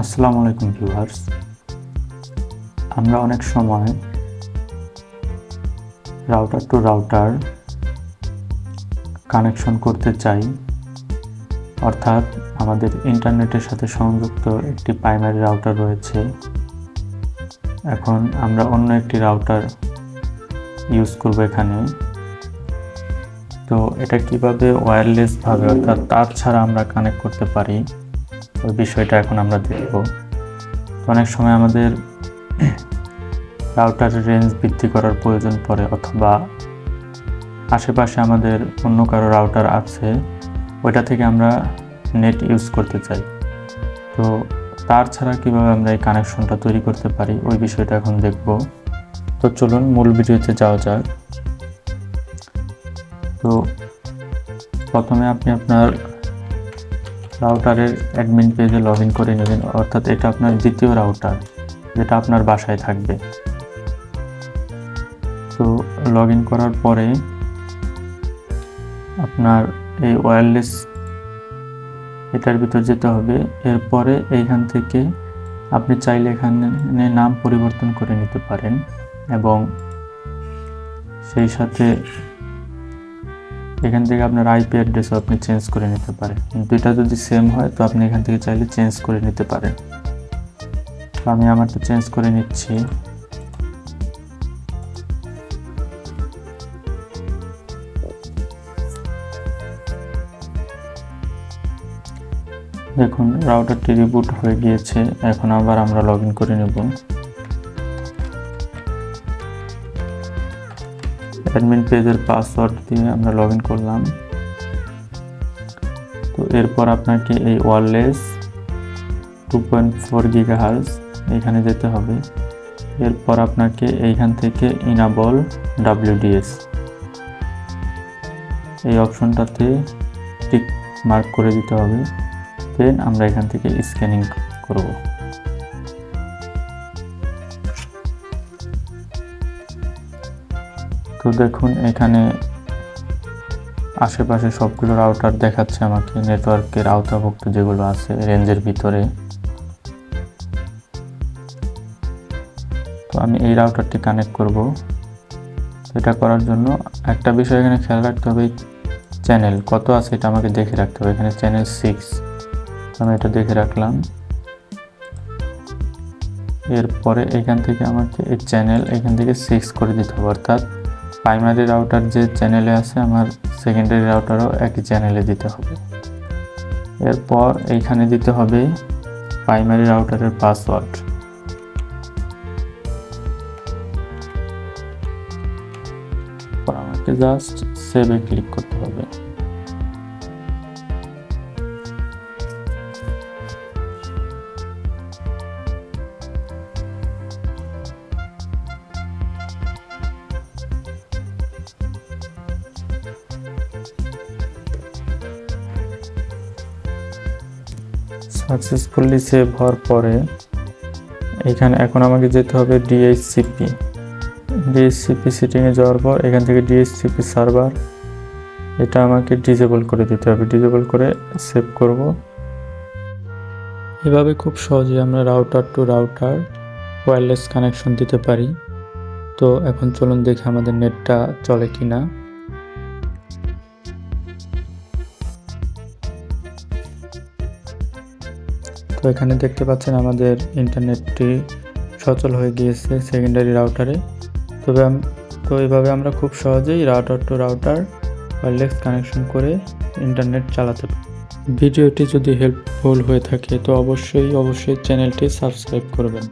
আসসালামু আলাইকুম ভিউয়ার্স। আমরা অনেক সময় রাউটার টু রাউটার কানেকশন করতে চাই, অর্থাৎ আমাদের ইন্টারনেটের সাথে সংযুক্ত একটি প্রাইমারি রাউটার রয়েছে। এখন আমরা অন্য একটি রাউটার ইউজ করব এখানে। তো এটা কিভাবে ওয়্যারলেসভাবে অর্থাৎ তার ছাড়া আমরা কানেক্ট করতে পারি, ওই বিষয়টা এখন আমরা দেখব। অনেক সময় আমাদের রাউটারের রেঞ্জ বৃদ্ধি করার প্রয়োজন পড়ে, অথবা আশেপাশে আমাদের অন্য কারো রাউটার আছে, ওইটা থেকে আমরা নেট ইউজ করতে চাই। তো তার ছাড়া কিভাবে আমরা এই কানেকশনটা তৈরি করতে পারি, ওই বিষয়টা এখন দেখব। তো চলুন মূল ভিডিওতে যাওয়া যাক। তো প্রথমে আপনি আপনার রাউটারের অ্যাডমিন পেজে লগ ইন করে নেবেন, অর্থাৎ এটা আপনার দ্বিতীয় রাউটার যেটা আপনার বাসায় থাকবে। তো লগ ইন করার পরে আপনার এই ওয়্যারলেস এটার ভিতর যেতে হবে। এরপরে এইখান থেকে আপনি চাইলে এখানে নাম পরিবর্তন করে নিতে পারেন, এবং সেই সাথে এখান থেকে আপনার আইপি অ্যাড্রেসও আপনি চেঞ্জ করে নিতে পারেন। দুইটা যদি সেম হয় তো আপনি এখান থেকে চাইলে চেঞ্জ করে নিতে পারেন। তো আমি আমারটা চেঞ্জ করে নিচ্ছি। দেখুন রাউটারটি রিবুট হয়ে গিয়েছে। এখন আবার আমরা লগ ইন করে নেব। অ্যাডমিন পেজের পাসওয়ার্ড দিয়ে আমরা লগ ইন করলাম। তো এরপর আপনাকে এই ওয়্যারলেস 2.4 GHz এখানে যেতে হবে। এরপর আপনাকে এইখান থেকে ইনাবল WDS এই অপশনটাতে টিক মার্ক করে দিতে হবে। দেন আমরা এখান থেকে স্ক্যানিং করব। তো দেখুন এখানে আশেপাশে সবগুলো রাউটার দেখাচ্ছে আমাকে, নেটওয়ার্কের আওতাভুক্ত যেগুলো আছে রেঞ্জের ভিতরে। তো আমি এই রাউটারটি কানেক্ট করব। এটা করার জন্য একটা বিষয় এখানে খেয়াল রাখতে হবে, চ্যানেল কত আছে এটা আমাকে দেখে রাখতে হবে। এখানে চ্যানেল 6, আমি এটা দেখে রাখলাম। এরপরে এখান থেকে আমাকে এই চ্যানেল এখান থেকে 6 করে দিতে হবে, অর্থাৎ প্রাইমারি রাউটার যে চ্যানেলে আছে আমার সেকেন্ডারি রাউটারও একই চ্যানেলে দিতে হবে। এরপর এইখানে দিতে হবে প্রাইমারি রাউটারের পাসওয়ার্ড। আমাকে জাস্ট সেভে ক্লিক করতে হবে। সাকসেসফুলি সেভ হওয়ার পরে এখানে এখন আমাকে যেতে হবে ডিএইচসিপি সেটিংয়ে যাওয়ার পর এখান থেকে ডিএইচসিপি সার্ভার এটা আমাকে ডিসেবল করে দিতে হবে। ডিসেবল করে সেভ করব। এভাবে খুব সহজে আমরা router to router wireless connection দিতে পারি। তো এখন চলুন দেখি আমাদের নেটটা চলে কিনা। তো এখানে দেখতে পাচ্ছেন আমাদের ইন্টারনেটটি সচল হয়ে গিয়েছে সেকেন্ডারি রাউটারে। তো এইভাবে আমরা খুব সহজেই router to router wireless connection করে ইন্টারনেট চালাতে পারি। ভিডিওটি যদি হেল্পফুল হয়ে থাকে তো অবশ্যই চ্যানেলটি সাবস্ক্রাইব করবেন।